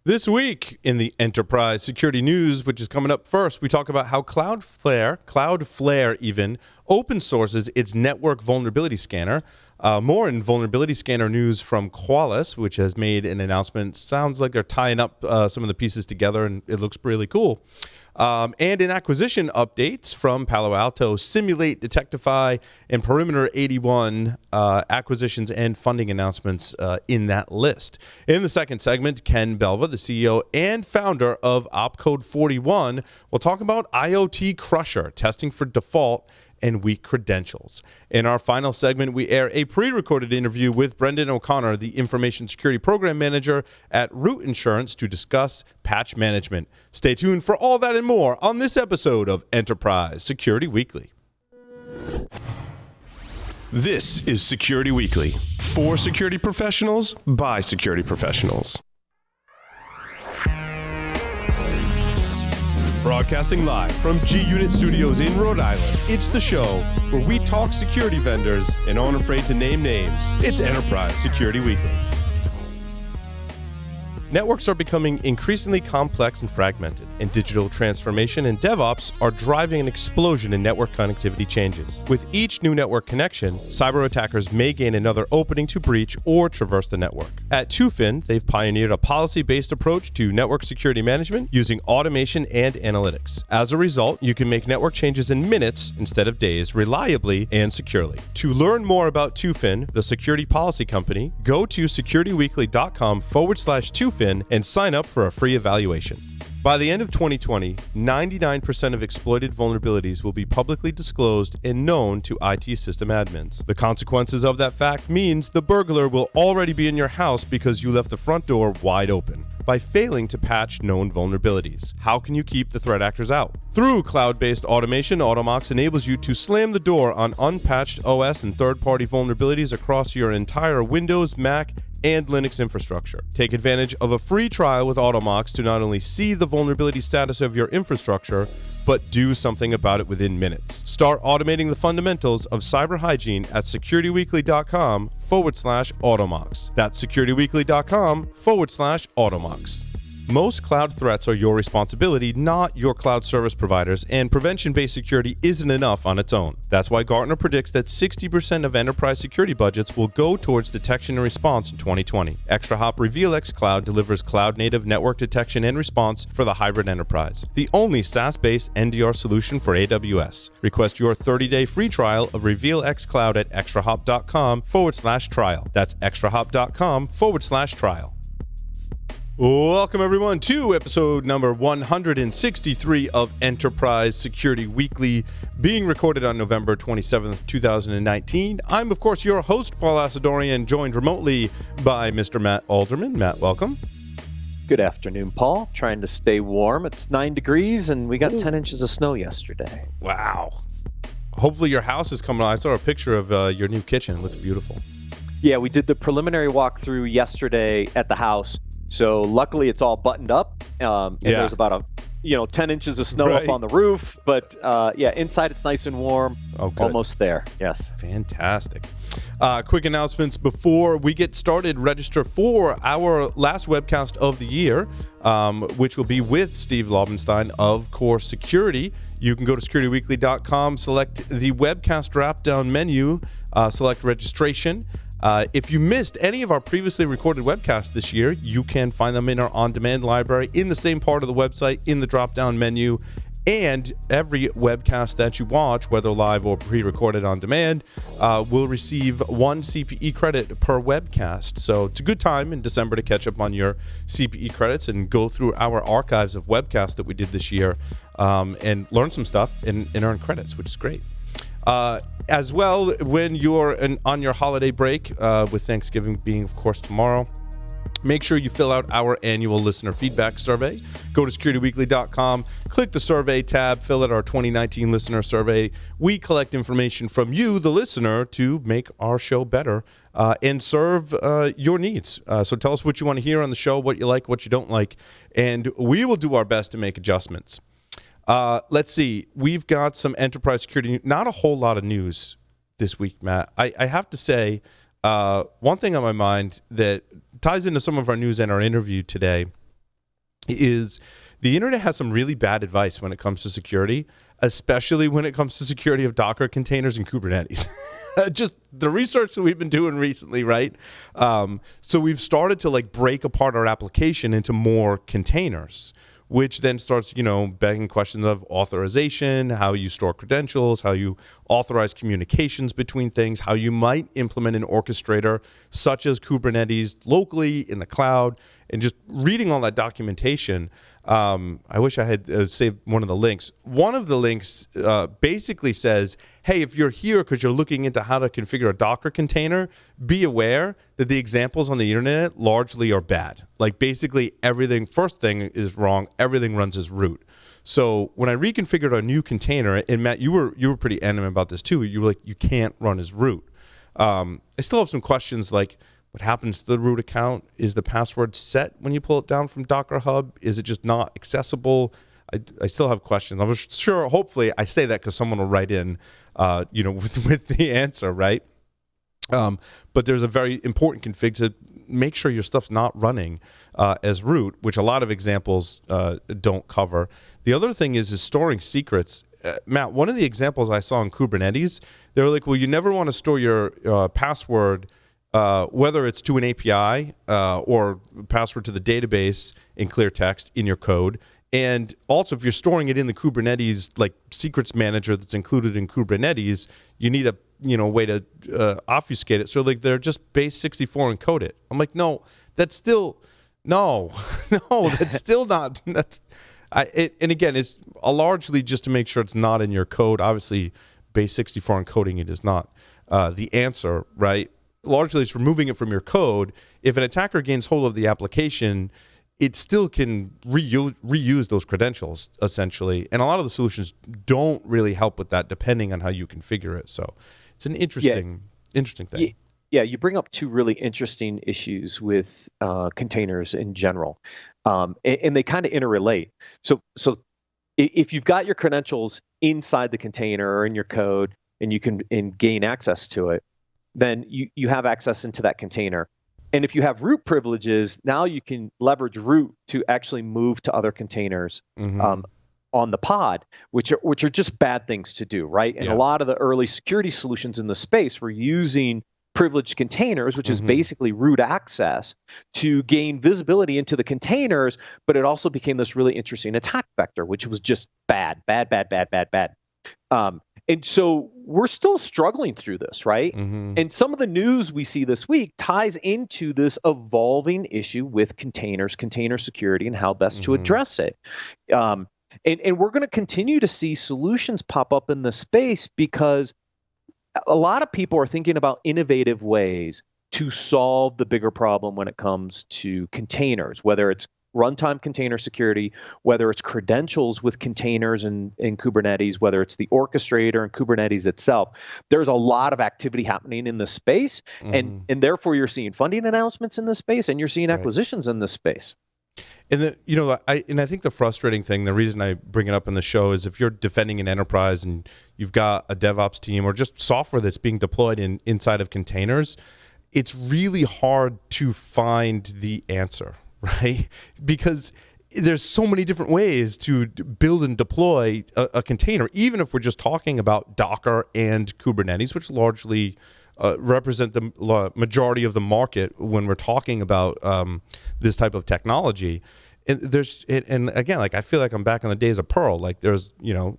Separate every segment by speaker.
Speaker 1: This week in the enterprise security news, which is coming up first, we talk about how Cloudflare even open sources its network vulnerability scanner. More in vulnerability scanner news from Qualys, which has made an announcement. Sounds like they're tying up some of the pieces together, and it looks really cool. And in acquisition updates from Palo Alto, Cymulate, Detectify, and Perimeter 81 acquisitions and funding announcements in that list. In the second segment, Ken Belva, the CEO and founder of Opcode 41, will talk about IoT Crusher, testing for default and weak credentials. In our final segment, we air a pre-recorded interview with Brendan O'Connor, the Information Security Program Manager at Root Insurance, to discuss patch management. Stay tuned for all that and more on this episode of Enterprise Security Weekly.
Speaker 2: This is Security Weekly, for security professionals, by security professionals. Broadcasting live from G-Unit Studios in Rhode Island, it's the show where we talk security vendors and aren't afraid to name names. It's Enterprise Security Weekly.
Speaker 1: Networks are becoming increasingly complex and fragmented, and digital transformation and DevOps are driving an explosion in network connectivity changes. With each new network connection, cyber attackers may gain another opening to breach or traverse the network. At Tufin, they've pioneered a policy-based approach to network security management using automation and analytics. As a result, you can make network changes in minutes instead of days, reliably and securely. To learn more about Tufin, the security policy company, go to securityweekly.com/Tufin and sign up for a free evaluation. By the end of 2020, 99% of exploited vulnerabilities will be publicly disclosed and known to IT system admins. The consequences of that fact means the burglar will already be in your house because you left the front door wide open by failing to patch known vulnerabilities. How can you keep the threat actors out? Through cloud-based automation, Automox enables you to slam the door on unpatched OS and third-party vulnerabilities across your entire Windows, Mac, and Linux infrastructure. Take advantage of a free trial with Automox to not only see the vulnerability status of your infrastructure, but do something about it within minutes. Start automating the fundamentals of cyber hygiene at securityweekly.com/Automox. That's securityweekly.com/Automox. Most cloud threats are your responsibility, not your cloud service providers, and prevention-based security isn't enough on its own. That's why Gartner predicts that 60% of enterprise security budgets will go towards detection and response in 2020. ExtraHop RevealX Cloud delivers cloud-native network detection and response for the hybrid enterprise, the only SaaS-based NDR solution for AWS. Request your 30-day free trial of RevealX Cloud at extrahop.com/trial. That's extrahop.com/trial. Welcome, everyone, to episode number 163 of Enterprise Security Weekly, being recorded on November 27th, 2019. I'm, of course, your host, Paul Asadorian, joined remotely by Mr. Matt Alderman. Matt, welcome.
Speaker 3: Good afternoon, Paul. Trying to stay warm. It's 9 degrees, and we got 10 inches of snow yesterday.
Speaker 1: Wow. Hopefully your house is coming on. I saw a picture of your new kitchen. It looked beautiful.
Speaker 3: Yeah, we did the preliminary walkthrough yesterday at the house. So luckily it's all buttoned up, and there's about 10 inches of snow up on the roof. But inside it's nice and warm.
Speaker 1: Oh, good.
Speaker 3: Almost there. Yes.
Speaker 1: Fantastic. Quick announcements before we get started. Register for our last webcast of the year, which will be with Steve Laubenstein of Core Security. You can go to securityweekly.com, select the webcast drop-down menu, select registration. If you missed any of our previously recorded webcasts this year, you can find them in our on-demand library in the same part of the website in the drop-down menu. And every webcast that you watch, whether live or pre-recorded on demand, will receive 1 CPE credit per webcast. So it's a good time in December to catch up on your CPE credits and go through our archives of webcasts that we did this year and learn some stuff and earn credits, which is great. As well, when you're on your holiday break, with Thanksgiving being, of course, tomorrow, make sure you fill out our annual listener feedback survey. Go to securityweekly.com, click the survey tab, fill out our 2019 listener survey. We collect information from you, the listener, to make our show better and serve your needs. So tell us what you want to hear on the show, what you like, what you don't like, and we will do our best to make adjustments. Let's see. We've got some enterprise security. Not a whole lot of news this week, Matt. I have to say, one thing on my mind that ties into some of our news and our interview today is the internet has some really bad advice when it comes to security, especially when it comes to security of Docker containers and Kubernetes. Just the research that we've been doing recently, right? So we've started to like break apart our application into more containers, which then starts, begging questions of authorization, how you store credentials, how you authorize communications between things, how you might implement an orchestrator such as Kubernetes locally in the cloud, and just reading all that documentation. I wish I had saved one of the links. One of the links basically says, hey, if you're here because you're looking into how to configure a Docker container, be aware that the examples on the internet largely are bad. Like basically everything, first thing is wrong, everything runs as root. So when I reconfigured a new container, and Matt, you were pretty adamant about this too. You were like, you can't run as root. I still have some questions like, what happens to the root account? Is the password set when you pull it down from Docker Hub? Is it just not accessible? I still have questions. I'm sure, hopefully, I say that because someone will write in, with the answer, right? But there's a very important config to make sure your stuff's not running as root, which a lot of examples don't cover. The other thing is storing secrets. Matt, one of the examples I saw in Kubernetes, they were like, well, you never want to store your password, whether it's to an API or password to the database in clear text in your code. And also, if you're storing it in the Kubernetes like secrets manager that's included in Kubernetes, you need a way to obfuscate it. So like they're just base 64 encode it. I'm like, no, that's still that's still not. And again, it's largely just to make sure it's not in your code. Obviously, base 64 encoding it is not the answer, right? Largely, it's removing it from your code. If an attacker gains hold of the application, it still can reuse those credentials, essentially. And a lot of the solutions don't really help with that, depending on how you configure it. So it's an interesting thing.
Speaker 3: Yeah, you bring up two really interesting issues with containers in general, and they kind of interrelate. So if you've got your credentials inside the container or in your code, and you can gain access to it, then you have access into that container. And if you have root privileges, now you can leverage root to actually move to other containers on the pod, which are just bad things to do, right? And a lot of the early security solutions in the space were using privileged containers, which is basically root access, to gain visibility into the containers, but it also became this really interesting attack vector, which was just bad. And so we're still struggling through this, right? And some of the news we see this week ties into this evolving issue with containers, container security, and how best to address it. And we're going to continue to see solutions pop up in the space because a lot of people are thinking about innovative ways to solve the bigger problem when it comes to containers, whether it's runtime container security, whether it's credentials with containers in Kubernetes, whether it's the orchestrator and Kubernetes itself. There's a lot of activity happening in this space, and therefore you're seeing funding announcements in this space, and you're seeing acquisitions in this space.
Speaker 1: And I think the frustrating thing, the reason I bring it up in the show, is if you're defending an enterprise and you've got a DevOps team or just software that's being deployed inside of containers, it's really hard to find the answer, right? Because there's so many different ways to build and deploy a container, even if we're just talking about Docker and Kubernetes, which largely represent the majority of the market when we're talking about this type of technology. And again, like I feel like I'm back in the days of Perl. Like there's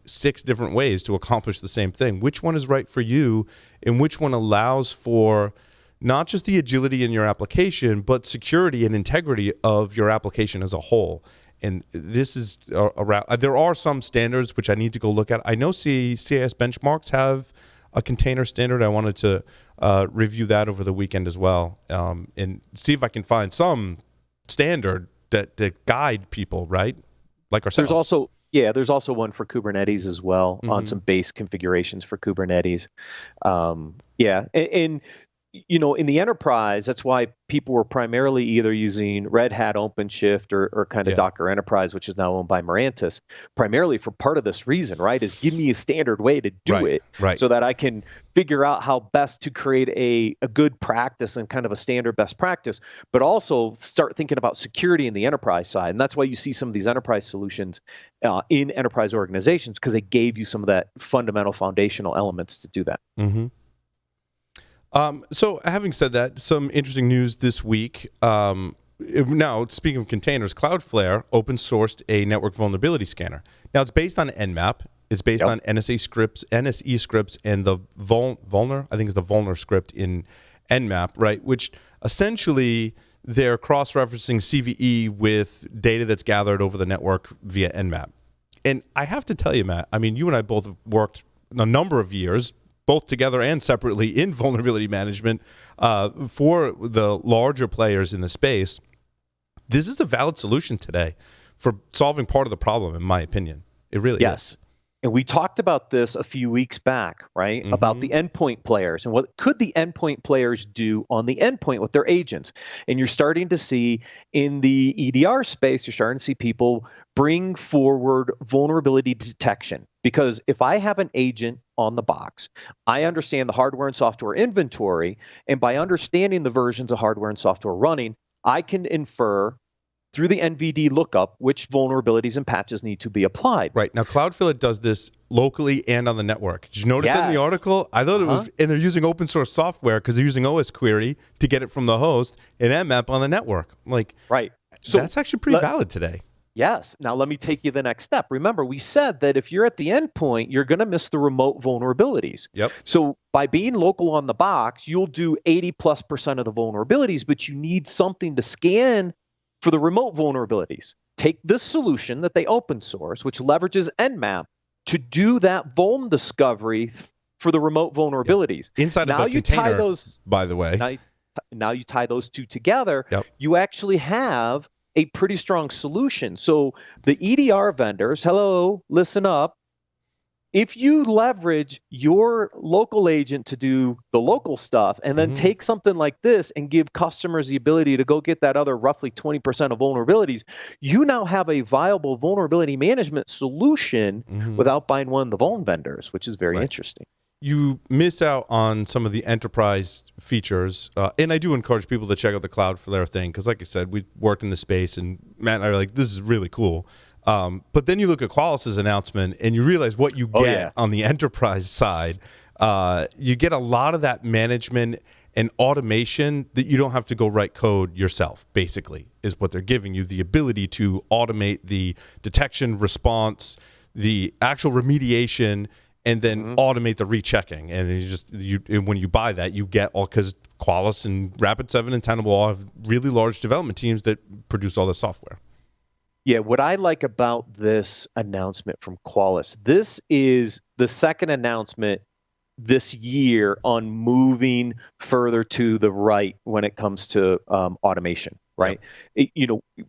Speaker 1: 6 different ways to accomplish the same thing. Which one is right for you, and which one allows for not just the agility in your application, but security and integrity of your application as a whole. And this is there are some standards which I need to go look at. I know CIS benchmarks have a container standard. I wanted to review that over the weekend as well, and see if I can find some standard that guide people, right? Like ourselves.
Speaker 3: There's also one for Kubernetes as well, on some base configurations for Kubernetes. And in the enterprise, that's why people were primarily either using Red Hat OpenShift or kind of Docker Enterprise, which is now owned by Mirantis, primarily for part of this reason, right? Is give me a standard way to do it so that I can figure out how best to create a good practice and kind of a standard best practice, but also start thinking about security in the enterprise side. And that's why you see some of these enterprise solutions in enterprise organizations, because they gave you some of that fundamental foundational elements to do that.
Speaker 1: Mm-hmm. So having said that, some interesting news this week. Now, speaking of containers, Cloudflare open sourced a network vulnerability scanner. Now, it's based on Nmap. It's based on NSE scripts, and the Vulner, I think is the Vulner script in Nmap, right? Which essentially they're cross-referencing CVE with data that's gathered over the network via Nmap. And I have to tell you, Matt, I mean, you and I both have worked a number of years, both together and separately, in vulnerability management for the larger players in the space. This is a valid solution today for solving part of the problem, in my opinion. It really is.
Speaker 3: And we talked about this a few weeks back, right? Mm-hmm. About the endpoint players and what could the endpoint players do on the endpoint with their agents. And you're starting to see in the EDR space, you're starting to see people bring forward vulnerability detection. Because if I have an agent on the box, I understand the hardware and software inventory. And by understanding the versions of hardware and software running, I can infer through the NVD lookup which vulnerabilities and patches need to be applied.
Speaker 1: Right. Now, Cloudflare does this locally and on the network. Did you notice that in the article? I thought it was, and they're using open source software because they're using OS Query to get it from the host and Nmap on the network. So that's actually pretty valid today.
Speaker 3: Yes. Now, let me take you the next step. Remember, we said that if you're at the endpoint, you're going to miss the remote vulnerabilities.
Speaker 1: Yep.
Speaker 3: So by being local on the box, you'll do 80+% of the vulnerabilities, but you need something to scan for the remote vulnerabilities. Take this solution that they open source, which leverages Nmap to do that vuln discovery for the remote vulnerabilities.
Speaker 1: Inside of a container, by the way.
Speaker 3: Now you tie those two together, you actually have a pretty strong solution. So the EDR vendors, hello, listen up. If you leverage your local agent to do the local stuff and then take something like this and give customers the ability to go get that other roughly 20% of vulnerabilities, you now have a viable vulnerability management solution without buying one of the vuln vendors, which is very interesting.
Speaker 1: You miss out on some of the enterprise features, and I do encourage people to check out the Cloudflare thing because, like I said, we worked in the space, and Matt and I are like, this is really cool. But then you look at Qualys' announcement, and you realize what you get on the enterprise side. You get a lot of that management and automation that you don't have to go write code yourself, basically, is what they're giving you, the ability to automate the detection, response, the actual remediation, and then automate the rechecking. And when you buy that, you get all, because Qualys and Rapid7 and Tenable all have really large development teams that produce all this software.
Speaker 3: Yeah, what I like about this announcement from Qualys, this is the second announcement this year on moving further to the right when it comes to automation, right?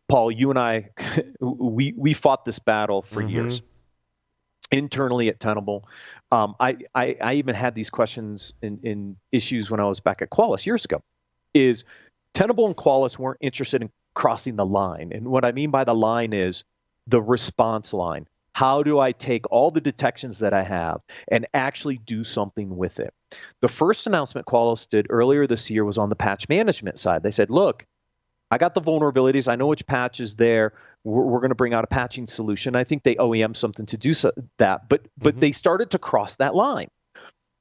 Speaker 3: Paul, you and I, we fought this battle for years. Internally at Tenable. I even had these questions in issues when I was back at Qualys years ago. Is Tenable and Qualys weren't interested in crossing the line. And what I mean by the line is the response line. How do I take all the detections that I have and actually do something with it? The first announcement Qualys did earlier this year was on the patch management side. They said, look, I got the vulnerabilities. I know which patch is there. We're going to bring out a patching solution. I think they OEM something to do that, but they started to cross that line.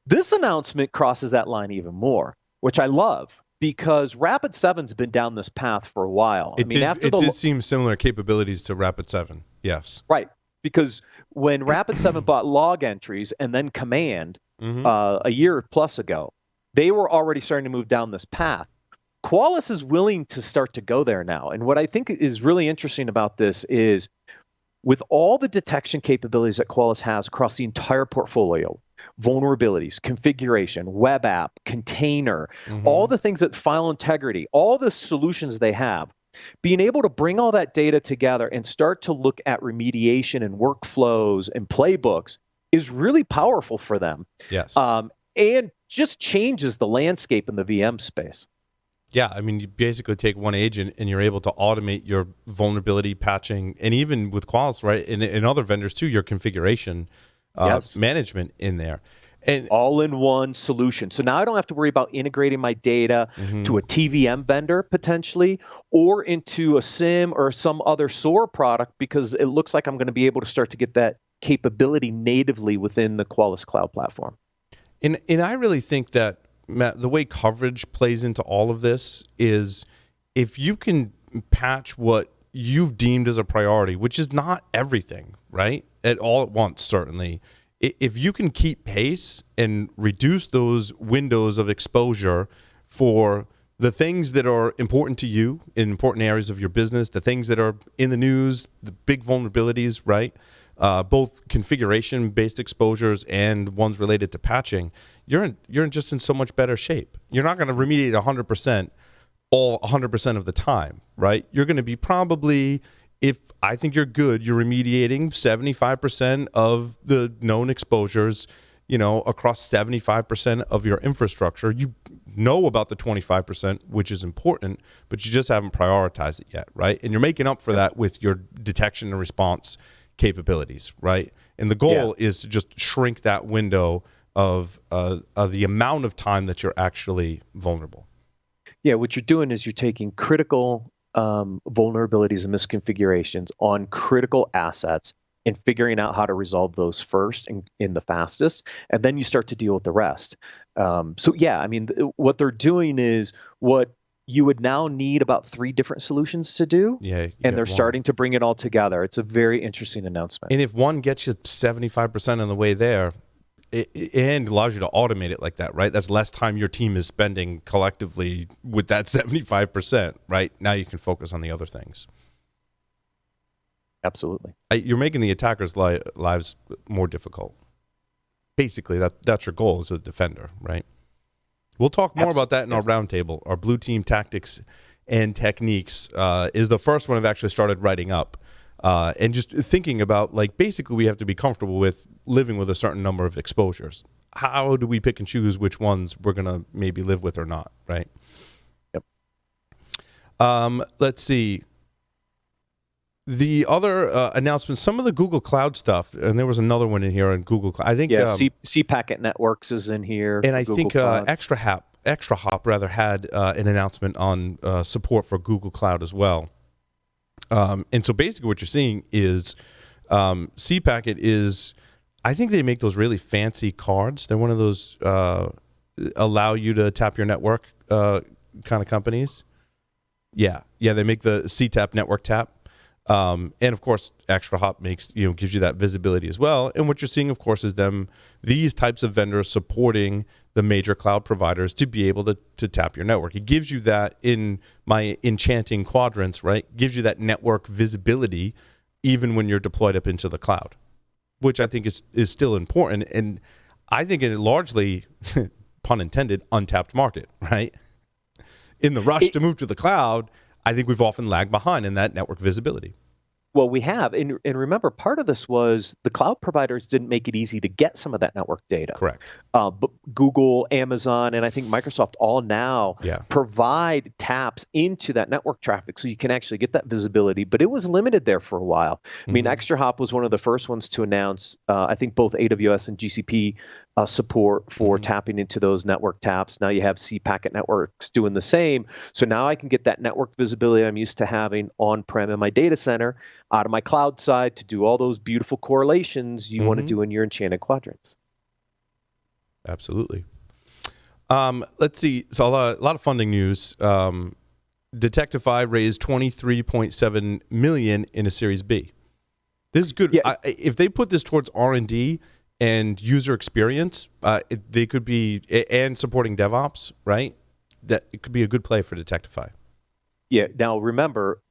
Speaker 3: This announcement crosses that line even more, which I love because Rapid7's been down this path for a while.
Speaker 1: It did seem similar capabilities to Rapid7, yes.
Speaker 3: Right, because when Rapid7 bought log entries and then Command a year plus ago, they were already starting to move down this path. Qualys is willing to start to go there now. And what I think is really interesting about this is with all the detection capabilities that Qualys has across the entire portfolio, vulnerabilities, configuration, web app, container, all the things that file integrity, all the solutions they have, being able to bring all that data together and start to look at remediation and workflows and playbooks is really powerful for them.
Speaker 1: Yes.
Speaker 3: and just changes the landscape in the VM space.
Speaker 1: Yeah, I mean, you basically take one agent and you're able to automate your vulnerability patching, and even with Qualys, right, and other vendors too, your configuration management in there. And
Speaker 3: all-in-one solution. So now I don't have to worry about integrating my data to a TVM vendor potentially, or into a SIM or some other SOAR product, because it looks like I'm going to be able to start to get that capability natively within the Qualys cloud platform.
Speaker 1: And I really think that, Matt, the way coverage plays into all of this is if you can patch what you've deemed as a priority, which is not everything, right, at all at once, certainly. If you can keep pace and reduce those windows of exposure for the things that are important to you in important areas of your business, the things that are in the news, the big vulnerabilities, right? Both configuration-based exposures and ones related to patching, you're just in so much better shape. You're not going to remediate 100% all 100% of the time, right? You're going to be probably, if I think you're good, you're remediating 75% of the known exposures, across 75% of your infrastructure. You know about the 25%, which is important, but you just haven't prioritized it yet, right? And you're making up for that with your detection and response capabilities, right? And the goal is to just shrink that window of the amount of time that you're actually vulnerable.
Speaker 3: Yeah, what you're doing is you're taking critical vulnerabilities and misconfigurations on critical assets and figuring out how to resolve those first and in the fastest, and then you start to deal with the rest. What they're doing is what you would now need about 3 different solutions to do, and they're starting to bring it all together. It's a very interesting announcement.
Speaker 1: And if one gets you 75% on the way there, and allows you to automate it like that, right? That's less time your team is spending collectively with that 75%, right? Now you can focus on the other things.
Speaker 3: Absolutely.
Speaker 1: You're making the attackers' lives more difficult. Basically, that's your goal as a defender, right? We'll talk more about that in our roundtable. Our Blue Team Tactics and Techniques is the first one I've actually started writing up. And just thinking about, basically we have to be comfortable with living with a certain number of exposures. How do we pick and choose which ones we're going to maybe live with or not, right?
Speaker 3: Yep.
Speaker 1: Let's see. The other announcements, some of the Google Cloud stuff, and there was another one in here on Google Cloud. I think
Speaker 3: C-Packet Networks is in here.
Speaker 1: And I think Extra Hop had an announcement on support for Google Cloud as well. And so basically what you're seeing is C-Packet is, I think they make those really fancy cards. They're one of those allow you to tap your network kind of companies. Yeah, they make the CTAP network tap. And of course, Extra Hop gives you that visibility as well. And what you're seeing, of course, is these types of vendors supporting the major cloud providers to be able to tap your network. It gives you that in my enchanting quadrants, right? Gives you that network visibility even when you're deployed up into the cloud, which I think is still important. And I think it largely, pun intended, untapped market, right? In the rush to move to the cloud, I think we've often lagged behind in that network visibility.
Speaker 3: Well, we have. And remember, part of this was the cloud providers didn't make it easy to get some of that network data.
Speaker 1: Correct.
Speaker 3: But Google, Amazon, and I think Microsoft all now provide taps into that network traffic so you can actually get that visibility. But it was limited there for a while. I mean, Extra Hop was one of the first ones to announce, I think, both AWS and GCP support for tapping into those network taps. Now you have C-Packet Networks doing the same. So now I can get that network visibility I'm used to having on-prem in my data center out of my cloud side to do all those beautiful correlations you want to do in your enchanted quadrants.
Speaker 1: Absolutely. Let's see. So a lot of funding news. Detectify raised $23.7 million in a Series B. This is good. Yeah. If they put this towards R&D and user experience, they could be, and supporting DevOps, right? That it could be a good play for Detectify.
Speaker 3: Yeah. Now remember,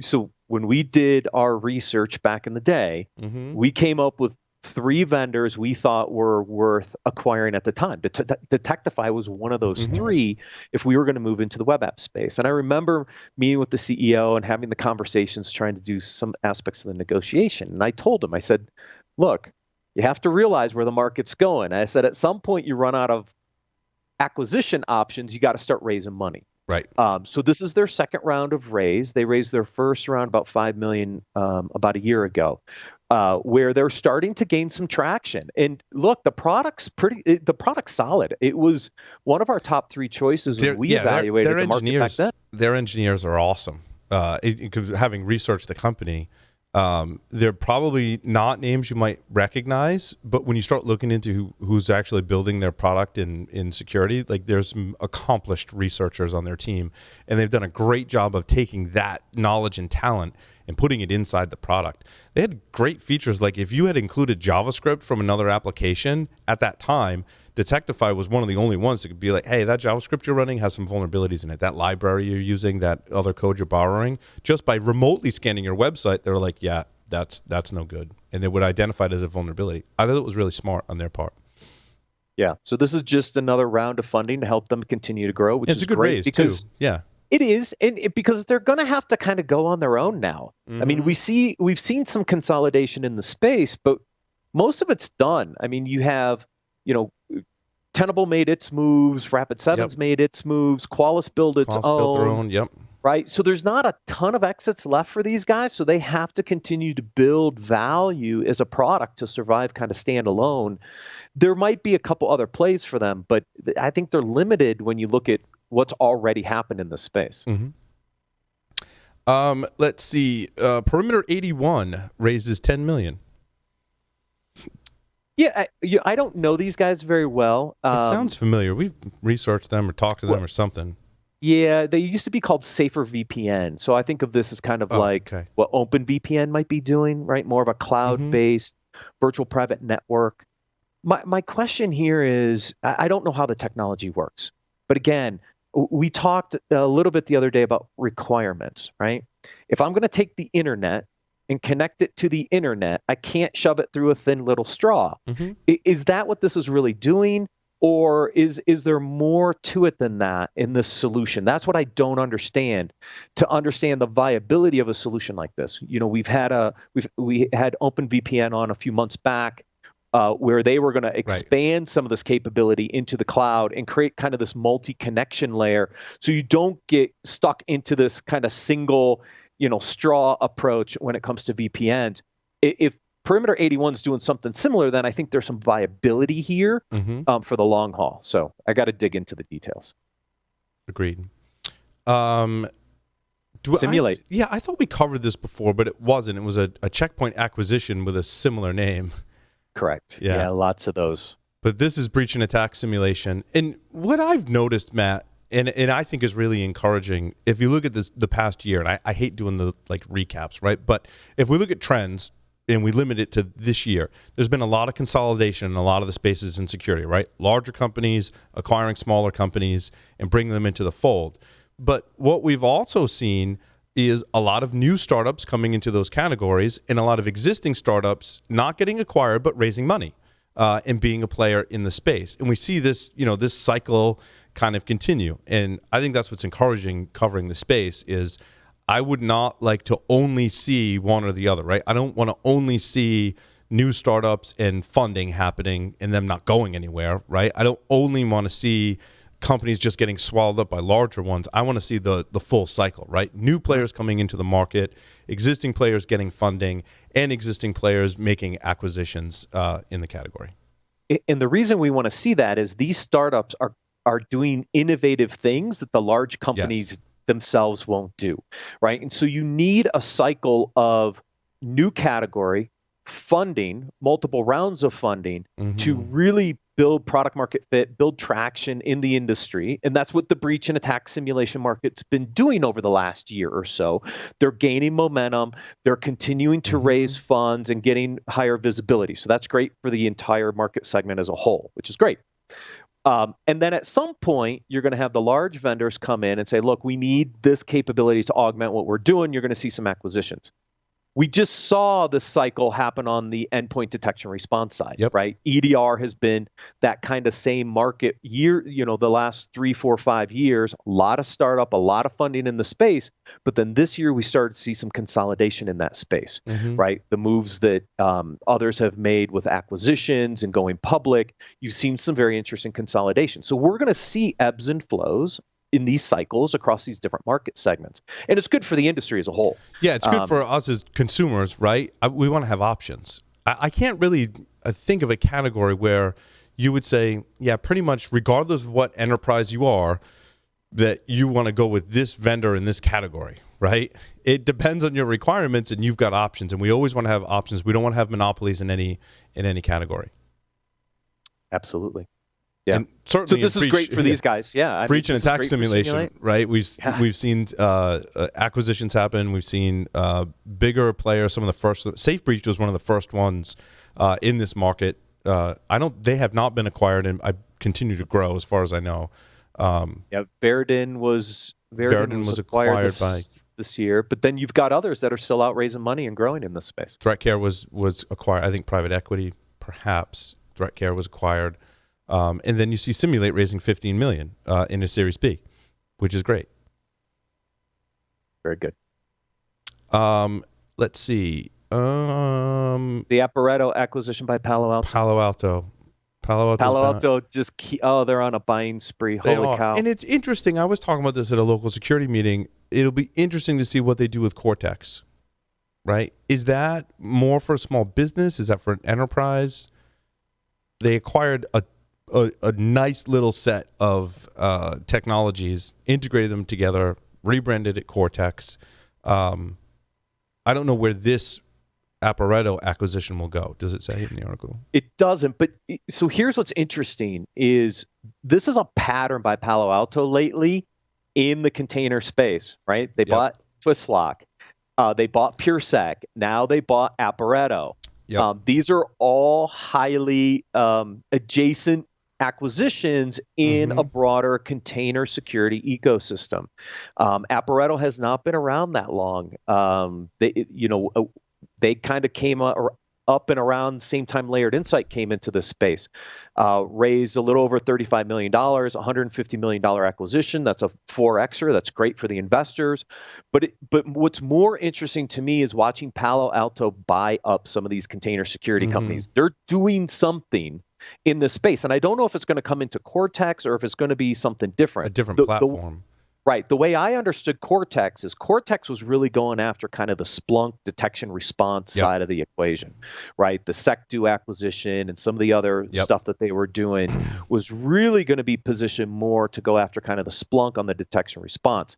Speaker 3: so when we did our research back in the day, we came up with 3 vendors we thought were worth acquiring at the time. Detectify was one of those 3 if we were going to move into the web app space. And I remember meeting with the CEO and having the conversations, trying to do some aspects of the negotiation. And I told him, I said, look, you have to realize where the market's going. I said at some point you run out of acquisition options, you got to start raising money.
Speaker 1: Right.
Speaker 3: So this is their second round of raise. They raised their first round about $5 million about a year ago, where they're starting to gain some traction. And look, the product's solid. It was one of our top 3 choices when we evaluated the market back then.
Speaker 1: Their engineers are awesome. Having researched the company, they're probably not names you might recognize, but when you start looking into who's actually building their product in security, like there's some accomplished researchers on their team, and they've done a great job of taking that knowledge and talent and putting it inside the product. They had great features, like if you had included JavaScript from another application at that time, Detectify was one of the only ones that could be like, hey, that JavaScript you're running has some vulnerabilities in it. That library you're using, that other code you're borrowing, just by remotely scanning your website, they were like, yeah, that's no good. And they would identify it as a vulnerability. I thought it was really smart on their part.
Speaker 3: Yeah. So this is just another round of funding to help them continue to grow, which is
Speaker 1: a good
Speaker 3: great
Speaker 1: raise
Speaker 3: because
Speaker 1: too. Yeah.
Speaker 3: It is, because they're going to have to kind of go on their own now. I mean, we've seen some consolidation in the space, but most of it's done. I mean, you have, Tenable made its moves, Rapid7's made its moves, Qualys built its own.
Speaker 1: Built their own, yep.
Speaker 3: Right? So there's not a ton of exits left for these guys, so they have to continue to build value as a product to survive kind of standalone. There might be a couple other plays for them, but I think they're limited when you look at what's already happened in this space.
Speaker 1: Let's see. Perimeter 81 raises $10 million.
Speaker 3: Yeah, I don't know these guys very well.
Speaker 1: It sounds familiar. We've researched them or talked to them or something.
Speaker 3: Yeah, they used to be called Safer VPN. So I think of this as kind of what OpenVPN might be doing, right? More of a cloud-based virtual private network. My question here is, I don't know how the technology works. But again, we talked a little bit the other day about requirements, right? If I'm going to take the internet and connect it to the internet, I can't shove it through a thin little straw. Is that what this is really doing? Or is there more to it than that in this solution? That's what I don't understand. To understand the viability of a solution like this, we had OpenVPN on a few months back, where they were going to expand some of this capability into the cloud and create kind of this multi-connection layer, so you don't get stuck into this kind of single, straw approach when it comes to VPNs. If Perimeter 81 is doing something similar, then I think there's some viability here for the long haul. So I got to dig into the details.
Speaker 1: Agreed.
Speaker 3: Cymulate.
Speaker 1: I thought we covered this before, but it wasn't. It was a checkpoint acquisition with a similar name.
Speaker 3: Correct. Yeah, lots of those.
Speaker 1: But this is breach and attack simulation. And what I've noticed, Matt, and I think is really encouraging, if you look at the past year, and I hate doing the recaps, right? But if we look at trends and we limit it to this year, there's been a lot of consolidation in a lot of the spaces in security, right? Larger companies acquiring smaller companies and bringing them into the fold. But what we've also seen is a lot of new startups coming into those categories, and a lot of existing startups not getting acquired but raising money and being a player in the space. And we see this, this cycle kind of continue. And I think that's what's encouraging covering the space is I would not like to only see one or the other, right? I don't want to only see new startups and funding happening and them not going anywhere, right? I don't only want to see companies just getting swallowed up by larger ones. I want to see the full cycle, right? New players coming into the market, existing players getting funding, and existing players making acquisitions in the category.
Speaker 3: And the reason we want to see that is these startups are doing innovative things that the large companies themselves won't do, right? And so you need a cycle of new category funding, multiple rounds of funding to really build product market fit, build traction in the industry. And that's what the breach and attack simulation market's been doing over the last year or so. They're gaining momentum. They're continuing to raise funds and getting higher visibility. So that's great for the entire market segment as a whole, which is great. And then at some point, you're going to have the large vendors come in and say, look, we need this capability to augment what we're doing. You're going to see some acquisitions. We just saw this cycle happen on the endpoint detection response side,
Speaker 1: Yep.
Speaker 3: right? EDR has been that kind of same market year, the last 3, 4, 5 years, a lot of startup, a lot of funding in the space. But then this year we started to see some consolidation in that space, right? The moves that others have made with acquisitions and going public, you've seen some very interesting consolidation. So we're going to see ebbs and flows in these cycles across these different market segments. And it's good for the industry as a whole.
Speaker 1: Yeah, it's good for us as consumers, right? We want to have options. I can't really think of a category where you would say, yeah, pretty much regardless of what enterprise you are, that you want to go with this vendor in this category, right? It depends on your requirements, and you've got options. And we always want to have options. We don't want to have monopolies in any category.
Speaker 3: Absolutely. Yeah.
Speaker 1: And certainly
Speaker 3: so this is great for these guys. Yeah.
Speaker 1: Breach and attack simulation, right? We've seen acquisitions happen. We've seen bigger players. Some of the first. Safe Breach was one of the first ones in this market. They have not been acquired, and I continue to grow as far as I know.
Speaker 3: Veridin was acquired this year, but then you've got others that are still out raising money and growing in this space.
Speaker 1: ThreatCare was acquired. I think private equity, perhaps. ThreatCare was acquired. And then you see Cymulate raising $15 million in a Series B, which is great.
Speaker 3: Very good.
Speaker 1: Let's see.
Speaker 3: The Apparetto acquisition by Palo Alto. Palo Alto they're on a buying spree. Holy cow.
Speaker 1: And it's interesting. I was talking about this at a local security meeting. It'll be interesting to see what they do with Cortex, right? Is that more for a small business? Is that for an enterprise? They acquired a nice little set of technologies, integrated them together, rebranded it Cortex. I don't know where this Apparetto acquisition will go. Does it say in the article?
Speaker 3: It doesn't. But so here's what's interesting is this is a pattern by Palo Alto lately in the container space, right? They bought Twistlock. They bought PureSec. Now they bought Apparetto. Yep. These are all highly adjacent acquisitions in a broader container security ecosystem. Apparetto has not been around that long. They kind of came up and around the same time Layered Insight came into this space, raised a little over $35 million, $150 million acquisition. That's a 4Xer. That's great for the investors. But what's more interesting to me is watching Palo Alto buy up some of these container security companies. They're doing something in this space. And I don't know if it's going to come into Cortex or if it's going to be something different.
Speaker 1: A different platform.
Speaker 3: Right. The way I understood Cortex is Cortex was really going after kind of the Splunk detection response side of the equation, right? The Secdo acquisition and some of the other stuff that they were doing was really going to be positioned more to go after kind of the Splunk on the detection response.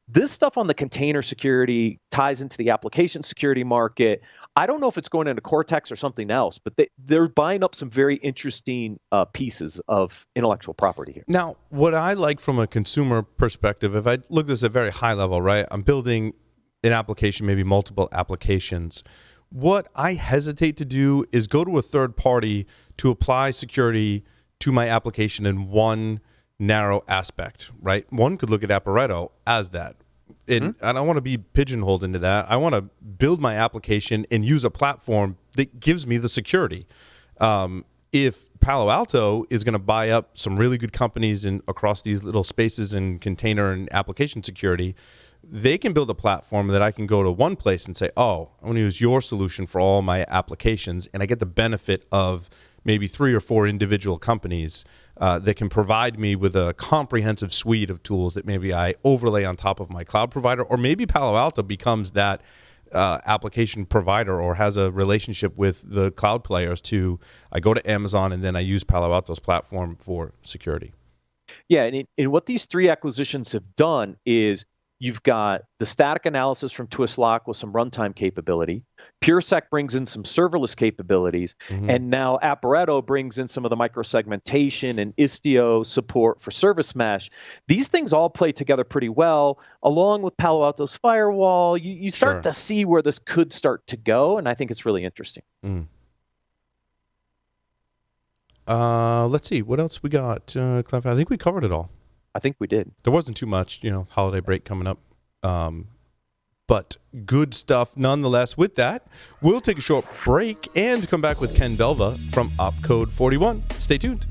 Speaker 3: This stuff on the container security ties into the application security market. I don't know if it's going into Cortex or something else, but they're buying up some very interesting pieces of intellectual property here.
Speaker 1: Now, what I like from a consumer perspective, if I look at this at a very high level, right? I'm building an application, maybe multiple applications. What I hesitate to do is go to a third party to apply security to my application in one narrow aspect, right? One could look at Apparetto as that. And I don't want to be pigeonholed into that. I want to build my application and use a platform that gives me the security. If Palo Alto is going to buy up some really good companies across these little spaces in container and application security, they can build a platform that I can go to one place and say, oh, I want to use your solution for all my applications, and I get the benefit of maybe 3 or 4 individual companies that can provide me with a comprehensive suite of tools that maybe I overlay on top of my cloud provider, or maybe Palo Alto becomes that application provider or has a relationship with the cloud players I go to Amazon and then I use Palo Alto's platform for security.
Speaker 3: Yeah, and what these 3 acquisitions have done is you've got the static analysis from Twistlock with some runtime capability. PureSec brings in some serverless capabilities. And now Apparetto brings in some of the microsegmentation and Istio support for service mesh. These things all play together pretty well, along with Palo Alto's firewall. You start to see where this could start to go, and I think it's really interesting.
Speaker 1: Let's see. What else we got? Cloudflare. I think we covered it all.
Speaker 3: I think we did.
Speaker 1: There wasn't too much, holiday break coming up. but good stuff nonetheless. With that, we'll take a short break and come back with Ken Belva from Opcode 41. Stay tuned.